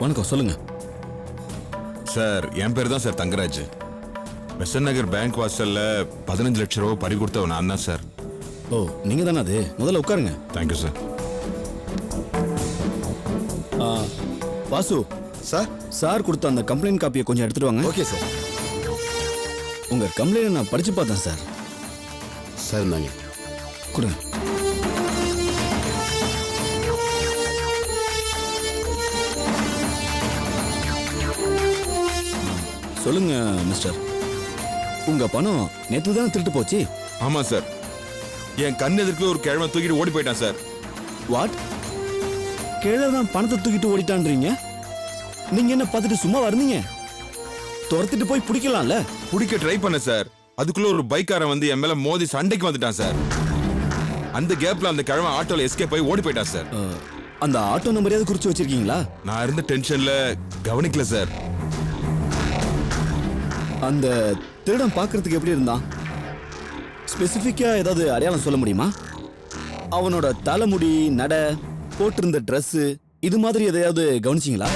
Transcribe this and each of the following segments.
வணக்கம், சொல்லுங்க. சார் என் பேர் தான் சார் தங்கராஜ். பெசன்ட் நகர் பேங்க் வாசல்ல 15 லட்சம் ரூபாய் பறி கொடுத்தவன் நான் தான் சார். ஓ, நீங்க தானே அது? முதல்ல உட்காருங்க. Thank you sir. Vasu sir, sir கொடுத்த அந்த கம்ப்ளைண்ட் காப்பியை கொஞ்சம் எடுத்துட்டு வாங்க. Okay sir. உங்க கம்ப்ளைண்ட் நான் படிச்சு பார்த்தேன் சார். சார் இந்தாங்க. கொடுங்க. சொல்லுங்க மிஸ்டர், உங்க பணம் நேத்து தானே திருட்டு போச்சு? ஆமா சார், என் கண் எதிர்க்கு ஒரு கிழமை தூக்கிட்டு ஓடி போயிட்டான் சார். வாட்? கீழே தான் பணத்தை தூக்கிட்டு ஓடிட்டான்றீங்க. நீங்க என்ன பார்த்துட்டு சும்மா வரீங்க? துரத்திட்டு போய் பிடிக்கலாம்ல. பிடிக்க ட்ரை பண்ண சார். அதுக்குள்ள ஒரு பைக்காரன் வந்து என் மேல மோதி சண்டைக்கு வந்துட்டான் சார். அந்த கேப்ல அந்த கிழமை ஆட்டோல எஸ்கேப் ஆகி ஓடி போயிட்டான் சார். அந்த ஆட்டோ நம்பரையாவது குறிச்சு வச்சிருக்கீங்களா? நான் இருந்த டென்ஷன்ல கவனிக்கல சார். அந்த திருடன் பார்க்கறதுக்கு எப்படி இருந்தான்? ஸ்பெசிஃபிக்கா ஏதாவது அடையாளம் சொல்ல முடியுமா? அவனோட தலைமுடி, நட, போட்டிருந்த ட்ரெஸ், இது மாதிரி எதையாவது கவனிச்சிங்களா?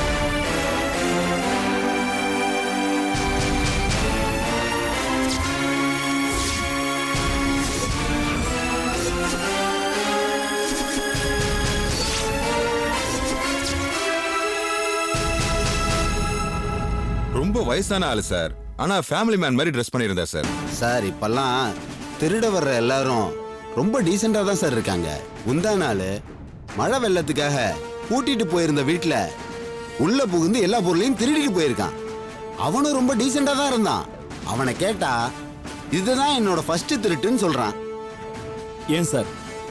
ரொம்ப வயசான ஆளு சார். ஆனா ஃபேமிலி மேன் மாதிரி ட்ரெஸ் பண்ணியிருந்தா சார். சார், இப்பெல்லாம் திருட வர்ற எல்லாரும் ரொம்ப டீசெண்டா தான் சார் இருக்காங்க. முந்தா நாள் மழை வெள்ளத்துக்காக பூட்டிட்டு போயிருந்த வீட்டுல உள்ள புகுந்து எல்லா பொருளையும் திருடிட்டு போயிருக்கான். அவனும் ரொம்ப டீசெண்டா தான் இருந்தான். அவனை கேட்டா இதுதான் என்னோட ஃபர்ஸ்ட் திருட்டுன்னு சொல்றான். ஏன் சார்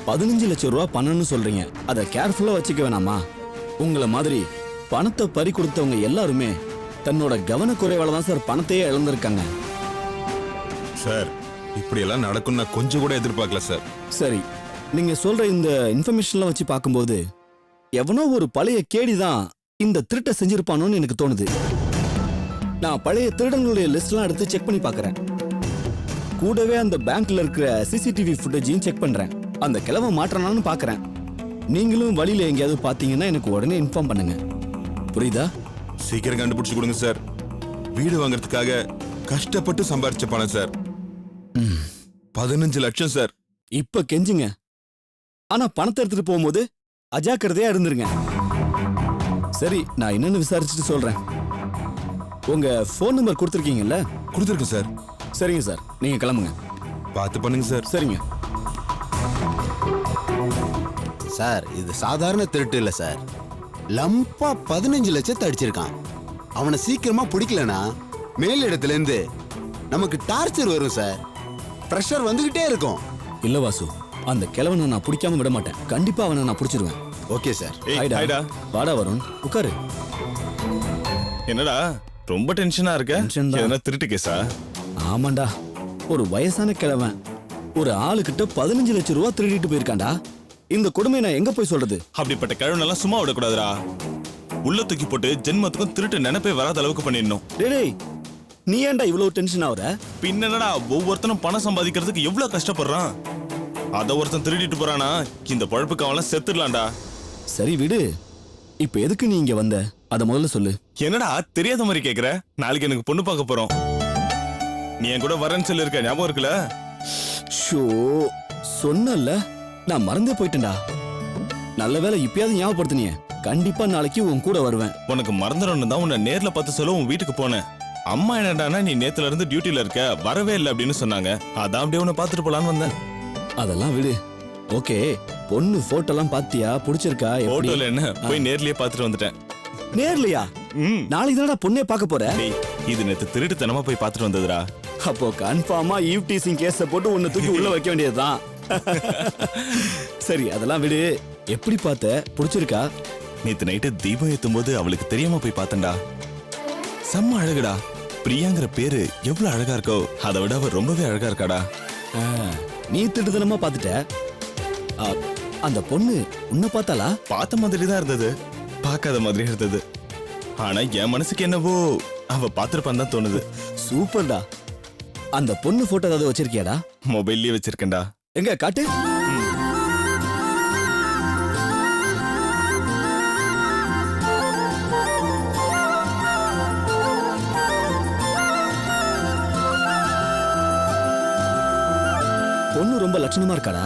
15 லட்சம் ரூபா பணம்னு சொல்றீங்க? அதை கேர்ஃபுல்லா வச்சுக்க வேணாமா? உங்களை மாதிரி பணத்தை பறி கொடுத்தவங்க எல்லாருமே தன்னோட கவனக்குறைவால தான் சார் பணத்தையே இழந்திருக்காங்க. சார், இப்படி எல்லாம் நடக்கும் நான் கொஞ்சம் கூட எதிர்பார்க்கல சார். சரி, நீங்க சொல்ற இந்த இன்ஃபர்மேஷன்லாம் வச்சு பார்க்கும்போது எவனோ ஒரு பழைய கேடி தான் இந்த திருட்டை செஞ்சிருப்பானோன்னு எனக்கு தோணுது. நான் பழைய திருடங்களுடைய லிஸ்ட்லாம் எடுத்து செக் பண்ணி பார்க்கறேன். கூடவே அந்த பேங்க்ல இருக்கிற சிசிடிவி ஃபுட்டேஜையும் செக் பண்றேன். அந்த கிழமை மாற்றணான்னு பார்க்கறேன். நீங்களும் வழியில எங்கேயாவது பார்த்தீங்கன்னா எனக்கு உடனே இன்ஃபார்ம் பண்ணுங்க. புரியுதா? சீக்கிரம் கண்டுபிடிச்சு கொடுங்க சார். வீடு வாங்குறதுக்காக கஷ்டப்பட்டு சம்பாரிச்ச பணம் சார். 15 லட்சம் சார். இப்ப கெஞ்சுங்க. ஆனா பணத்தை எடுத்துட்டு போகும்போது அஜாக்கிரதையா இருந்துருங்க. சரி, நான் என்னன்னு விசாரிச்சுட்டு சொல்றேன். உங்க ஃபோன் நம்பர் கொடுத்துருக்கீங்கல்ல? கொடுத்துருக்கேன் சார். சரிங்க சார், நீங்க கிளம்புங்க. பார்த்து பண்ணுங்க சார். சரிங்க சார், இது சாதாரண திருட்டு இல்ல சார். லம்பா 15 லட்சத்தை அடிச்சிருக்கான். அவனை சீக்கிரமா பிடிக்கலனா மேலிடத்துல இருந்து நமக்கு டார்ச்சர் வரும் சார். பிரஷர் வந்துகிட்டே இருக்கும். இல்ல வாசு, அந்த கிழவனை நான் பிடிக்காம விட மாட்டேன். கண்டிப்பா அவனை நான் பிடிச்சிருவேன். Okay sir. ஹைடா. வாடா வருண், உட்காரு. என்னடா ரொம்ப டென்ஷனா இருக்க? டென்ஷன் தான். எதனா திருட்டு கேஸா? ஆமாண்டா, ஒரு வயசான கிழவன் ஒரு ஆளுகிட்ட 15 லட்சம் ரூபா திருடிட்டு போயிருக்காண்டா. இந்த கொடுமை நான் எங்க போய் சொல்றது? அப்படிப்பட்ட கழுவனெல்லாம் சும்மா விடக்கூடாதுடா. உள்ள தூக்கி போட்டு ஜென்மத்துக்கும் திருட்டு நினைப்பே வராத அளவுக்கு பண்ணிடணும். டேய், நீ ஏன்டா இவ்வளவு டென்ஷன் ஆகுற? பின்னடா ஒவ்வொருத்தனும் பணம் சம்பாதிக்கிறதுக்கு எவ்வளவு கஷ்டப்படுறான். அத ஒருத்தன் திருடிட்டு போறானா, இந்த பழப்புக்கு அவன் செத்துடலாம்டா. சரி விடு. இப்ப எதுக்கு நீ இங்க வந்த? அத முதல்ல சொல்லு. என்னடா தெரியாத மாதிரி கேக்குற? நாளைக்கு எனக்கு பொண்ணு பார்க்க போறோம். நீ என் கூட வரேன்னு சொல்லி இருக்க, ஞாபகம் இருக்குல்ல? ஷோ, சொன்னல, நான் மறந்தே போயிட்டேன்டா. நல்ல வேளை இப்பயாவது ஞாபகப்படுத்தினியே. கண்டிப்பா நாளைக்கு உன் கூட வருவேன். உனக்கு மறந்துடணும் தான் உன்னை நேர்ல பார்த்து சொல்ல உன் வீட்டுக்கு போனேன். அம்மா என்னடானா நீ நேத்துல இருந்து டியூட்டில இருக்க, வரவே இல்லை அப்படின்னு சொன்னாங்க. அதான் அப்படியே உன்னை பார்த்துட்டு போலான்னு வந்தேன். அதெல்லாம் விடு. ஓகே, பொண்ணு போட்டோலாம் பாத்தியா? பிடிச்சிருக்கா? போட்டோல என்ன, போய் நேர்லயே பார்த்துட்டு வந்துட்டேன். நேர்லையா? நாளைக்கு தானடா பொண்ணே பார்க்க போற. இது நேத்து திருட்டுத்தனமா போய் பார்த்துட்டு வந்ததுடா. அப்போ கன்ஃபார்மா ஈவ் டீசிங் கேஸ போட்டு உன்னை தூக்கி உள்ள வைக்க வேண்டியதுதான். சரி, அதெல்லாம் விடு. எப்படி பார்த்த? பிடிச்சிருக்கா? நேத்து நைட்டு தீபம் ஏத்தும் போது அவளுக்கு தெரியாம போய் பார்த்தேன்டா. செம்ம அழகுடா. பிரியாங்கிற பேரு எவ்வளவு அழகா இருக்கோ அதை விட அவ ரொம்பவே அழகா இருக்காடா. நீ திட்டுதனமா பார்த்துட்ட. அந்த பொண்ணு உன்னை பார்த்தாளா? பார்த்த மாதிரி தான் இருந்தது, பார்க்காத மாதிரி இருந்தது. ஆனா என் மனசுக்கு என்னவோ அவ பார்த்திருப்பான்னு தான் தோணுது. சூப்பர்டா. அந்த பொண்ணு போட்டோ ஏதாவது வச்சிருக்கியாடா? மொபைல்லயே வச்சிருக்கேன்டா. எங்க காட்டு. ரொம்ப லட்சணமா இருக்காடா.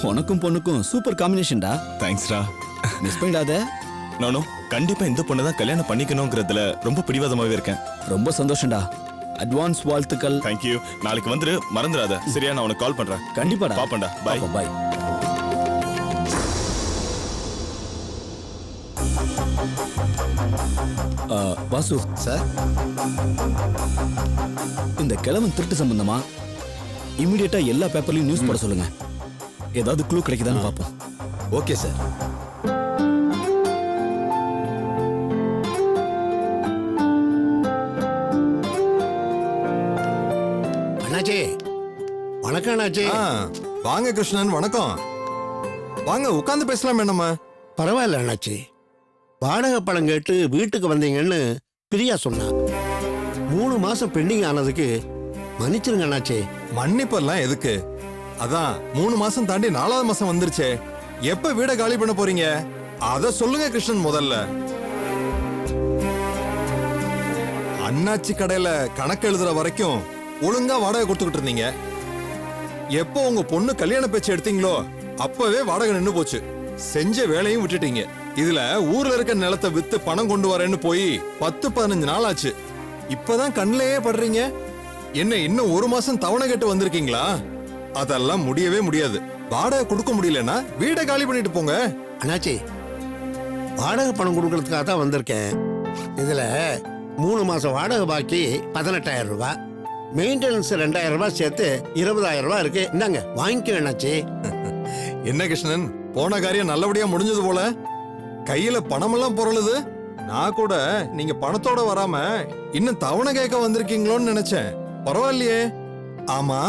உனக்கும் பொண்ணுக்கும் சூப்பர் காம்பினேஷன்டா. தேங்க்ஸ்டா. மிஸ் பண்ணிடாத. நானும் கண்டிப்பா இந்த பொண்ணை தான் கல்யாணம் பண்ணிக்கணுங்கிறதுல ரொம்ப பிடிவாதமாவே இருக்கேன். ரொம்ப சந்தோஷம்டா. அட்வான்ஸ் வாழ்த்துக்கள். தேங்க்யூ. நாளைக்கு வந்துரு, மறந்துடாத. சரியா, நான் உனக்கு கால் பண்றேன். கண்டிப்பாடா. பாப்பண்டா. பாய். பாய். வாசு சார், இந்த கிழவன் திருட்டு சம்பந்தமா இமிடியேட்டா எல்லா பேப்பர்லயும் நியூஸ் போட சொல்லுங்க. ஏதாவது க்ளூ கிடைக்குதான்னு பாப்போம். Okay sir. அண்ணாச்சி, வணக்கம் அண்ணாச்சி. வாங்க கிருஷ்ணன், வணக்கம். வாங்க உட்கார்ந்து பேசலாம். என்னம்மா? பரவாயில்ல அண்ணாச்சி. வாடகை பணம் கேட்டு வீட்டுக்கு வந்தீங்கன்னு பிரியா சொன்னா. 3 மாசம் பெண்டிங் ஆனதுக்கு மன்னிச்சிருங்க அண்ணாச்சி. மன்னிப்பெல்லாம் எதுக்கு? அதான் 3 மாசம் தாண்டி 4வது மாசம் வந்துருச்சே. எப்ப வீட காலி பண்ண போறீங்க அத சொல்லுங்க கிருஷ்ணன். முதல்ல அண்ணாச்சி கடையில கணக்கு எழுதுற வரைக்கும் ஒழுங்கா வாடகை கொடுத்துக்கிட்டு இருந்தீங்க. எப்போ உங்க பொண்ணு கல்யாண பேச்சு எடுத்தீங்களோ அப்பவே வாடகை நின்னு போச்சு. செஞ்ச வேலையும் விட்டுட்டீங்க. இதுல ஊர்ல இருக்க நிலத்தை வித்து பணம் கொண்டு வரேன்னு போய் 10-15 நாள் ஆச்சு. இப்பதான் கண்ணிலேயே படுறீங்க. என்ன இன்னும் 1 மாசம் தவணை கேட்டு வந்திருக்கீங்களா? அதெல்லாம் முடியவே முடியாது. வாடகை கொடுக்க முடியலன்னா வீடை காலி பண்ணிட்டு போங்க. அண்ணாச்சி, வாடகை பணம் கொடுக்கறதுக்காக தான் வந்திருக்கேன். இதுல 3 மாசம் வாடகை பாக்கி 18,000 ரூபாய், மெயின்டெனன்ஸ் 2,000 ரூபாய் சேர்த்து 20,000 ரூபாய் இருக்கு. இந்தாங்க வாங்கிக்க அண்ணாச்சி. என்ன கிருஷ்ணன், போன காரியம் நல்லபடியா முடிஞ்சது போல. கையில பணமெல்லாம் பொருளுது. நான் கூட நீங்க பணத்தோட வராம இன்னும் தவணை கேட்க வந்திருக்கீங்களோன்னு நினைச்சேன். பரவாயில்லையே. ஆமா,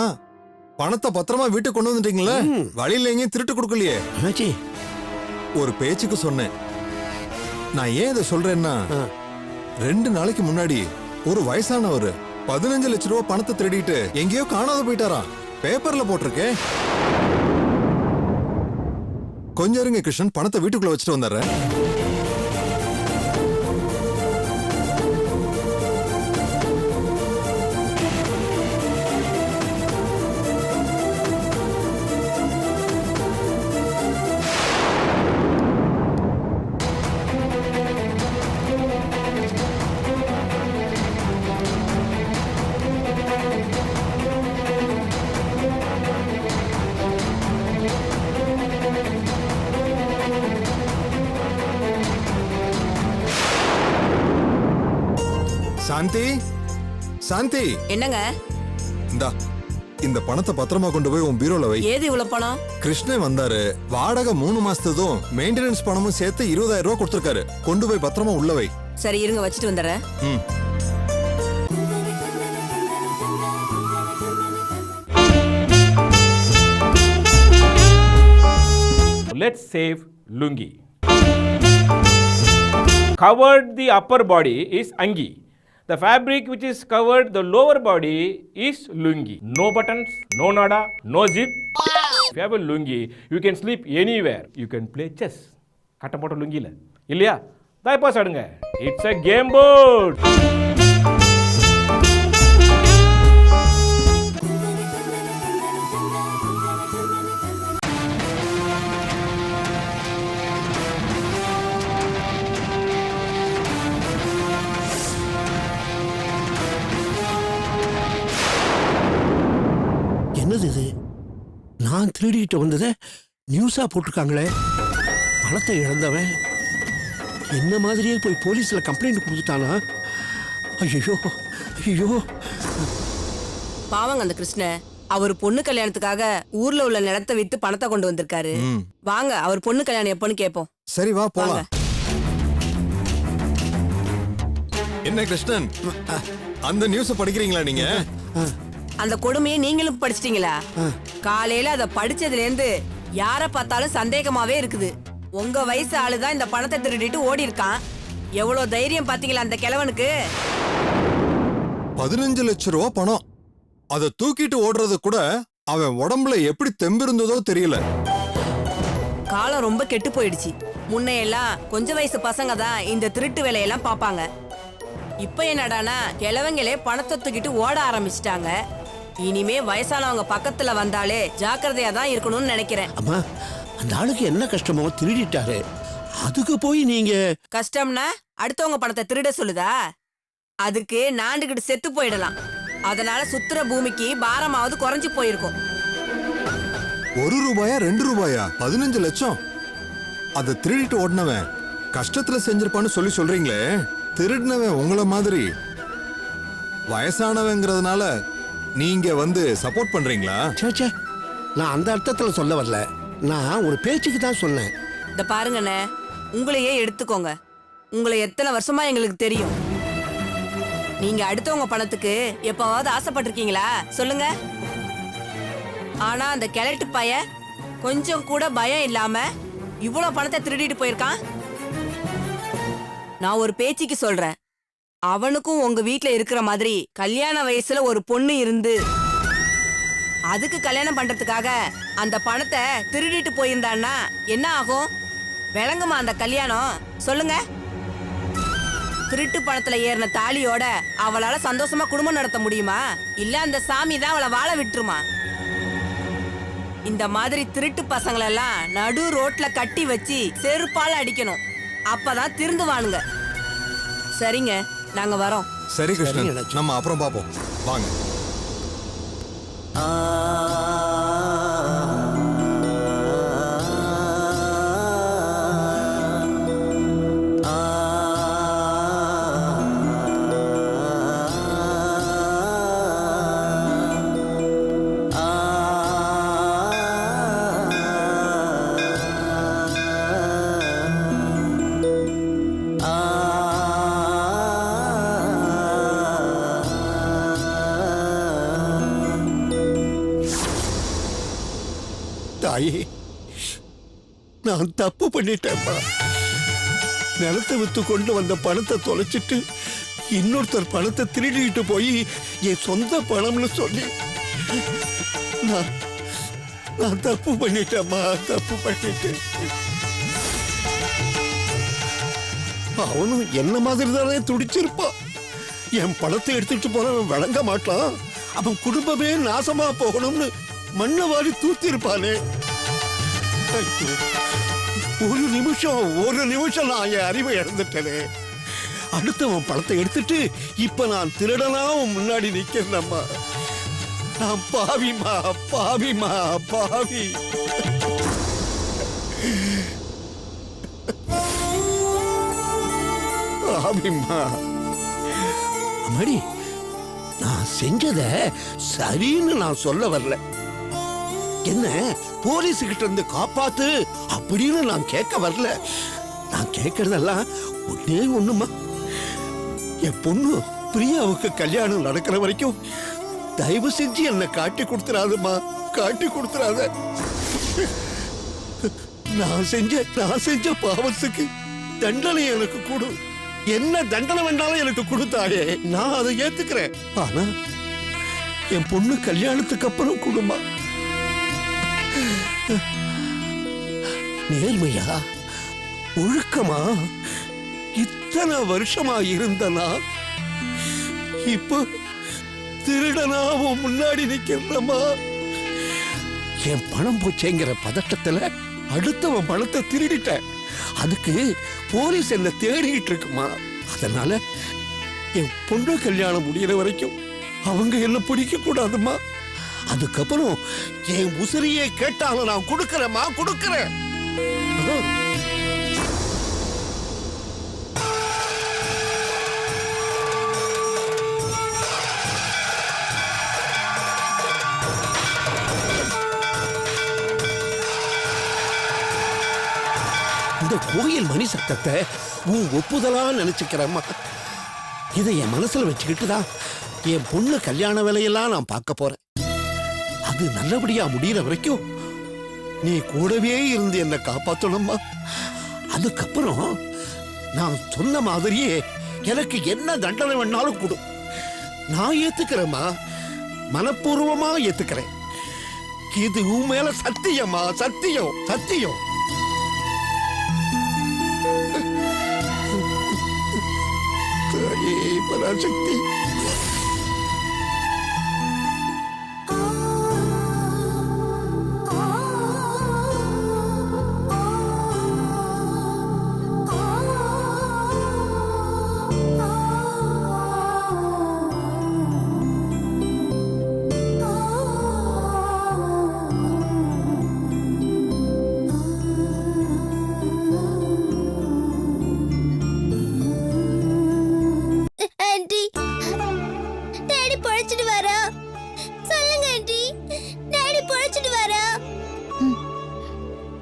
பணத்தை பத்திரமா வீட்டுக்கு கொண்டு வந்துட்டீங்களா? வழியில எங்கேயும் திருட்டு கொடுக்கலையே? அண்ணாச்சி, ஒரு பேச்சுக்கு சொன்னேன். நான் ஏன் இதை சொல்றேன்னா, 2 நாளைக்கு முன்னாடி ஒரு வயசானவர் 15 லட்சம் ரூபாய் பணத்தை திருடிட்டு எங்கேயோ காணாத போயிட்டாராம். பேப்பர்ல போட்டிருக்கேன். கொஞ்சம் இருங்க கிருஷ்ணன், பணத்தை வீட்டுக்குள்ள வச்சுட்டு வந்துடுறேன். சாந்தி, சாந்தி, என்னங்க? இந்தா இந்த பணத்தை பத்திரமா கொண்டு போய் உன் பீரோல வை. ஏது இவ்வளவு பணம்? கிருஷ்ணன் வந்தாரு. வாடகை 3 மாசத்தும் மெயின்டெனன்ஸ் பணமும் சேர்த்து 20,000 ரூபாய் கொடுத்திருக்காரு. கொண்டு போய் பத்திரமா உள்ள வை. சரி இருங்க, வச்சுட்டு வந்துடுறேன். Let's save lungi. Covered the upper body is angi. The fabric which is covered the lower body is lungi. No buttons, no nada, no zip. If you have a lungi, you can sleep anywhere. You can play chess. கட்ட போட்ட லுங்கில இல்லையா? தாய்பாஸ் ஆடுங்க. It's a game board. என்னது இது? நான் திருடிட்டு வந்ததை நியூஸா போட்டிருக்காங்களே. பணத்தை இழந்தவன் என்ன மாதிரியே போய் போலீஸ்ல கம்ப்ளைண்ட் கொடுத்துட்டானா? ஐயோ ஐயோ. பாவங்க அந்த கிருஷ்ண. அவர் பொண்ணு கல்யாணத்துக்காக ஊர்ல உள்ள நிலத்தை வித்து பணத்தை கொண்டு வந்திருக்காரு. வாங்க அவர் பொண்ணு கல்யாணம் எப்போன்னு கேட்போம். சரி வா போலாம். என்ன கிருஷ்ணன், அந்த நியூஸ் படிக்கிறீங்களா நீங்க? அந்த கொடுமையை நீங்களும் படிச்சிட்டீங்களா? காலையில அத படிச்சதுல இருந்து யார பார்த்தாலும் சந்தேகமாவே இருக்குது. உங்க வயசு ஆளுதான் இந்த பணத்தை திருடிட்டு ஓடி இருக்கான். எவ்வளவு தைரியம் பாத்தீங்களா அந்த கிழவனுக்கு? 15 லட்சம் ரூபாய் பணம். அதை தூக்கிட்டு ஓடுறது கூட அவன் உடம்புல எப்படி தெம்பு இருந்ததோ தெரியல. காலம் ரொம்ப கெட்டு போயிடுச்சு. முன்னையெல்லாம் கொஞ்ச வயசு பசங்க தான் இந்த திருட்டு வேலையெல்லாம் பாப்பாங்க. இப்ப என்னடானா கிழவங்களே பணத்தை தூக்கிட்டு ஓட ஆரம்பிச்சிட்டாங்க. இனிமே வயசானவங்க பக்கத்துல வந்தாலே ஜாக்கிரதையா தான் இருக்கணும்னு நினைக்கிறேன். அம்மா, அந்த ஆளுக்கு என்ன கஷ்டமோ திருடிட்டாரு, அதுக்கு போய் நீங்க கஷ்டம்னா அடுத்தவங்க பணத்தை திருட சொல்லுதா? அதுக்கு நாண்டுகிட்டு செத்து போயிடலாம். அதனால சுத்துற பூமிக்கு பாரமாவது குறைஞ்சு போயிருக்கும். 1 ரூபாயா 2 ரூபாயா 15 லட்சம் அதை திருடிட்டு ஓடினவன் கஷ்டத்துல செஞ்சிருப்பான்னு சொல்றீங்களே. திருடினவன் உங்களை மாதிரி வயசானவங்கிறதுனால நீங்க வந்து சப்போர்ட் பண்றீங்களா? சே, நான் அந்த அர்த்தத்துல சொல்ல வரல. நான் ஒரு பேச்சுக்கு தான் சொன்னேன். இந்த பாருங்கண்ணே, உங்களையே எடுத்துக்கோங்க. உங்களை எத்தனை வருஷமா எங்களுக்கு தெரியும். நீங்க அடுத்தவங்க பணத்துக்கு எப்பவாவது ஆசைப்பட்டிருக்கீங்களா சொல்லுங்க? ஆனா அந்த கிழட்டு பைய கொஞ்சம் கூட பயம் இல்லாம இவ்வளவு பணத்தை திருடிட்டு போயிருக்கான். நான் ஒரு பேச்சுக்கு சொல்றேன், அவனுக்கும் உங்க வீட்ல இருக்கிற மாதிரி கல்யாண வயசுல ஒரு பொண்ணு இருந்து அதுக்கு கல்யாணம் பண்றதுக்காக அந்த பணத்தை திருடிட்டு போயிருந்தான்னா என்ன ஆகும்? விளங்குமா அந்த கல்யாணம் சொல்லுங்க? திருட்டு பணத்துல ஏறின தாலியோட அவளால சந்தோஷமா குடும்பம் நடத்த முடியுமா? இல்ல அந்த சாமி தான் அவளை வாழ விட்டுருமா? இந்த மாதிரி திருட்டு பசங்களெல்லாம் நடு ரோட்ல கட்டி வச்சு செருப்பால அடிக்கணும். அப்பதான் திருந்துவானுங்க. சரிங்க, நாங்க வரோம். சரி கிருஷ்ணன், நம்ம அப்புறம் பாப்போம் வாங்க. தாயே, நான் தப்பு பண்ணிட்டேன்ப்பா. நிலத்தை வித்து கொண்டு வந்த பணத்தை தொலைச்சிட்டு இன்னொருத்தர் பணத்தை திருடிட்டு போய் என் சொந்த பணம்னு சொல்லி நான் தப்பு பண்ணிட்டேம்மா, தப்பு பண்ணிட்டேன். அவனும் என்ன மாதிரி தானே துடிச்சிருப்பான். என் பணத்தை எடுத்துட்டு போனவன் விளங்க மாட்டான். அவன் குடும்பமே நாசமா போகணும்னு மண்ணை வாரி தூத்திருப்பானே. ஒரு நிமிஷம் நான் என் அறிவை இழந்துட்டேனே. அடுத்தவன் பணத்தை எடுத்துட்டு இப்ப நான் திருடனா முன்னாடி நிக்கிறேன்மா. நான் பாவிமா, பாவிமா, பாவி. பாவிமா. அம்மாடி, நான் செஞ்சத சரின்னு நான் சொல்ல வரல. என்ன போலீஸ் கிட்ட இருந்து காப்பாத்து அப்படின்னு நான் கேட்க வரல. நான் கேட்கறதெல்லாம் ஒன்னே ஒண்ணுமா, என் பொண்ணு பிரியாவுக்கு கல்யாணம் நடக்கிற வரைக்கும் தயவு செஞ்சு என்ன காட்டி கொடுத்துறாதுமா, காட்டி கொடுத்துறாத. நான் செஞ்ச பாவத்துக்கு தண்டனை எனக்கு கொடு. என்ன தண்டனை வேண்டாலும் எனக்கு கொடுத்தாயே, நான் அதை ஏத்துக்கிறேன். ஆனா என் பொண்ணு கல்யாணத்துக்கு அப்புறம் கொடுமா. நேர்மையா ஒழுக்கமா இத்தனை வருஷமா இருந்தனா இப்போ திருடனாவும் முன்னாடி நிக்கிறமா. என் பணம் போச்சேங்கிற பதட்டத்துல அடுத்தவன் பணத்தை திருடிட்டேன். அதுக்கு போலீஸ் என்ன தேடிக்கிட்டு இருக்குமா. அதனால என் பொண்ணு கல்யாணம் முடிகிற வரைக்கும் அவங்க என்ன பிடிக்க கூடாதுமா. அதுக்கப்புறம் என் உசிரியை கேட்டாலும் நான் கொடுக்கறேம்மா, கொடுக்கறேன். இந்த கோயில் மணி சத்தத்தை உன் ஒப்புதலா நினைச்சுக்கிறேம்மா. இதை என் மனசுல வச்சுக்கிட்டு தான் என் பொண்ணு கல்யாண வேலையெல்லாம் நான் பார்க்க போறேன். அது நல்லபடியா முடிகிற வரைக்கும் நீ கூடவே இருந்து என்ன காப்பாத்தணும்மா. அதுக்கப்புறம் நான் சொன்ன மாதிரியே எனக்கு என்ன தண்டனை வேணாலும் கொடு, நான் ஏத்துக்கிறேம்மா, மனப்பூர்வமா ஏத்துக்கிறேன். இது உன் மேல சத்தியமா, சத்தியம், சத்தியம். பராசக்தி.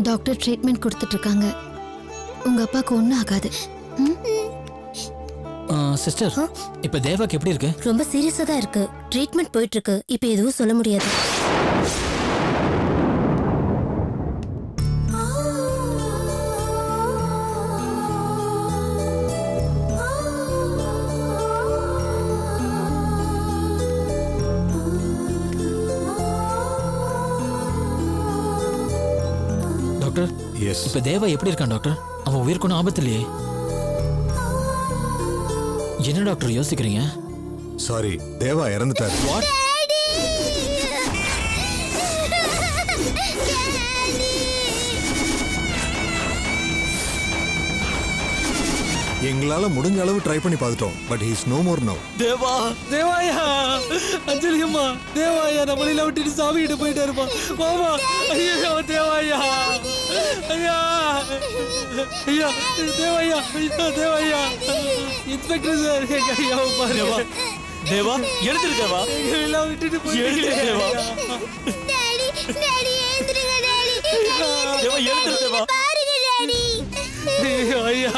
டாக்டர் ட்ரீட்மெண்ட் கொடுத்துட்டு இருக்காங்க. உங்க அப்பாவுக்கு ஒன்றும் ஆகாது. சிஸ்டர், இப்ப தேவாக்கு எப்படி இருக்கு? ரொம்ப சீரியஸா தான் இருக்கு. ட்ரீட்மெண்ட் போயிட்டு இருக்கு. இப்போ எதுவும் சொல்ல முடியாது. Doctor, yes. இப்ப தேவா எப்படி இருக்கான் டாக்டர்? அவன் உயிருக்கு ஒன்றும் ஆபத்து இல்லையே? என்ன டாக்டர் யோசிக்கிறீங்க? சாரி, தேவா இறந்துட்டாரு. வாட்? எங்களால முடிஞ்ச அளவு ட்ரை பண்ணி பார்த்துட்டோம், but he is no more now. Deva, தேவாயா, அஞ்சலி அம்மா, தேவாயா நம்மள விட்டுட்டு சாமி கிட்ட போயிட்டாருப்பா. மாமா, ஐயோ தேவாயா, ஐயா, ஐயா, தேவாயா, ஐயா, தேவாயா, இன்ஸ்பெக்டர் சார், ஐயா பாருங்க. தேவா, எழுந்திரு தேவா, எல்லாம் விட்டுட்டு போயிட்டு தேவா. டாடி, டாடி ஏந்திருங்க டாடி. தேவா, எழுந்திரு தேவா. பாருங்க டாடி. ஐயா, ஐயா,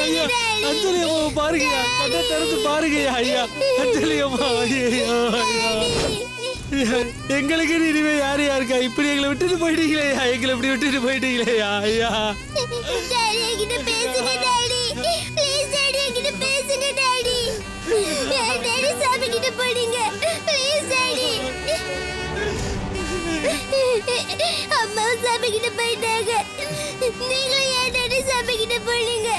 ஐயா, அஞ்சலி அம்மா பாருங்க, கண்ணை திறந்து பாருங்க ஐயா, அஞ்சலி அம்மா, ஐயோ, ஐயா, எங்களுக்கு இனிமே யாரு யாருக்கா இப்படி எங்களை விட்டுட்டு போயிட்டீங்களே, எங்களை இப்படி விட்டுட்டு போயிட்டீங்களே ஐயா. டாடி என்கிட்ட பேசுங்க டாடி. ப்ளீஸ் டாடி என்கிட்ட பேசுங்க டாடி. டாடி சாமி கிட்ட போடுங்க. Please daddy. அம்மா சாமி கிட்ட போயிட்டாங்க. நீங்களும் ஏன் டாடி சாமி கிட்ட போடுங்க?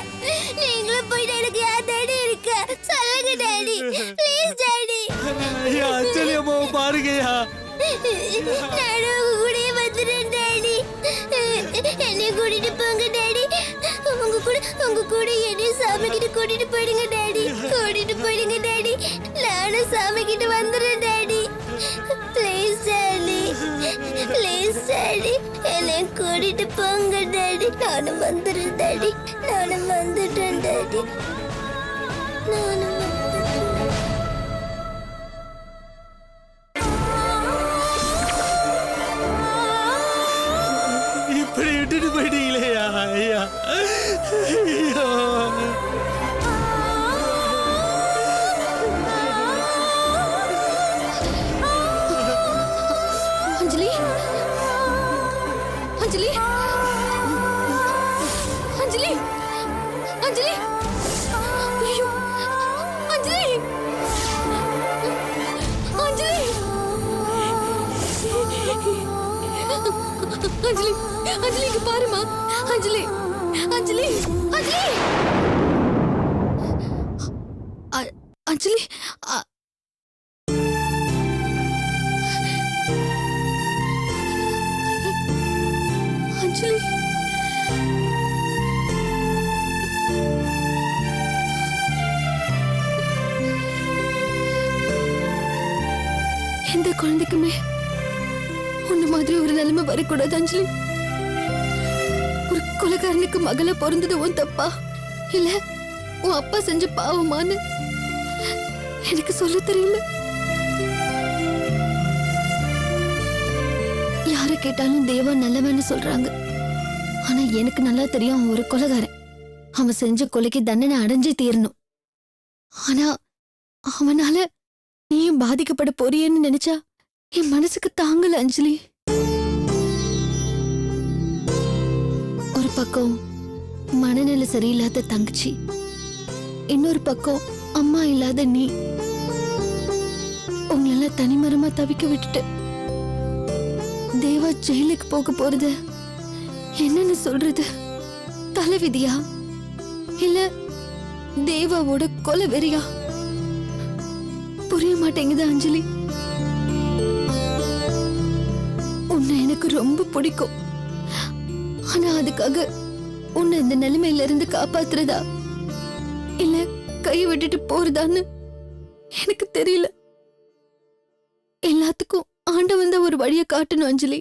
நீங்களும் போயிட்டு எனக்கு யார் டாடி இருக்கா? சொல்லுங்க டாடி. Please daddy. ஐயா, அஞ்சலி அம்மாவை பாருங்கய்யா. நானும் உங்க கூடயே வந்துடுறேன் டாடி. என்னை கூட்டிட்டு போங்க டாடி. உங்க கூட என்னையும் சாமி கிட்ட கூட்டிட்டு போயிடுங்க டாடி. கூட்டிட்டு போயிடுங்க டாடி. நானும் சாமி கிட்ட வந்துடுறேன் daddy. Please daddy, please daddy, என்னை கூட்டிட்டு போங்க டாடி. நானும் வந்துடுறேன் டாடி. நானும் வந்துட்டேன் டாடி. நானும் வந்துட்டேன். இப்படி விட்டுட்டு போயிட்டீங்களே ஐயா, ஐயோ. அஞ்சலி, அஞ்சலி, அஞ்சலி, அஞ்சலி, ஐயோ, அஞ்சலி, அஞ்சலி, அஞ்சலி, அஞ்சலி இங்க பாருமா. அஞ்சலி, அஞ்சலி, அஞ்சலி, அஞ்சலி, அஞ்சலி, எந்த குழந்தைக்குமே உன்ன மாதிரி ஒரு நிலைமை வரக்கூடாது அஞ்சலி. ஒரு கொலைகாரனுக்கு மகள பிறந்தது உன் தப்பா இல்ல உன் அப்பா செஞ்ச பாவமான்னு எனக்கு சொல்ல தெரியல. யார கேட்டாலும் தேவா நல்லவன்னு சொல்றாங்க. ஆனா எனக்கு நல்லா தெரியும் அவன் ஒரு கொலைகாரன். அவன் செஞ்ச கொலைக்கு தண்டனை அடைஞ்சே தீரணும். ஆனா அவனால நீயும் பாதிக்கப்பட போறியேன்னு நினைச்சா என் மனசுக்கு தாங்கல அஞ்சலி. ஒரு பக்கம் மனநிலை சரியில்லாத தங்கச்சி, இன்னொரு பக்கம் அம்மா இல்லாத நீ. உங்களெல்லாம் தனிமரமா தவிக்க விட்டுட்டு தேவா ஜெயிலுக்கு போக போறது என்னன்னு சொல்றது? தலைவிதியா இல்ல தேவாவோட கொலை வெறியா? புரிய மாட்டேங்குது அஞ்சலி. உன்னை எனக்கு ரொம்ப பிடிக்கும். ஆனா அதுக்காக உன்னை இந்த நிலைமையில இருந்து காப்பாத்துறதா இல்ல கை விட்டுட்டு போறதான்னு எனக்கு தெரியல. எல்லாத்துக்கும் ஆண்டவன் தான் ஒரு வழியை காட்டணும் அஞ்சலி.